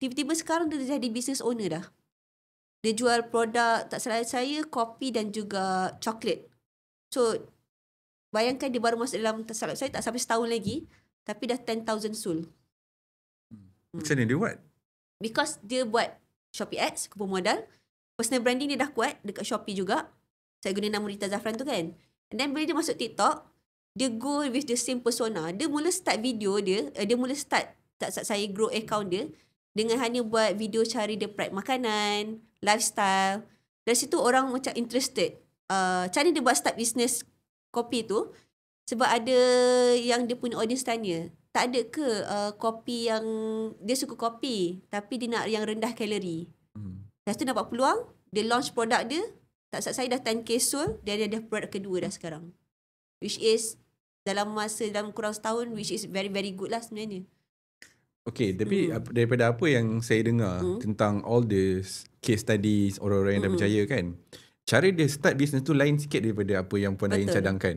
tiba-tiba sekarang dia jadi business owner dah. Dia jual produk, tak salah saya, kopi dan juga coklat. So, bayangkan dia baru masuk dalam, tak salah saya, tak sampai setahun lagi, tapi dah 10,000 sold. Macam mana dia buat? Because dia buat Shopee Ads, kumpul modal. Personal branding dia dah kuat dekat Shopee juga. Saya guna nama Rita Zafran tu kan. And then bila dia masuk TikTok, dia go with the same persona. Dia mula start video dia, dia mula start, tak saya grow account dia, dengan hanya buat video cari dia prep makanan, lifestyle. Dari situ orang macam interested. Macam mana dia buat start business kopi tu? Sebab ada yang dia punya audience tanya, tak ada ke kopi yang, dia suka kopi tapi dia nak yang rendah kalori. Lepas tu dapat peluang, dia launch produk dia, tak salah saya dah 10k sold, dia ada produk kedua dah sekarang. Which is dalam kurang setahun, which is very very good lah sebenarnya. Okay, tapi daripada apa yang saya dengar tentang all the case studies orang-orang yang dah berjaya kan, cara dia start business tu lain sikit daripada apa yang Puan Ain cadangkan.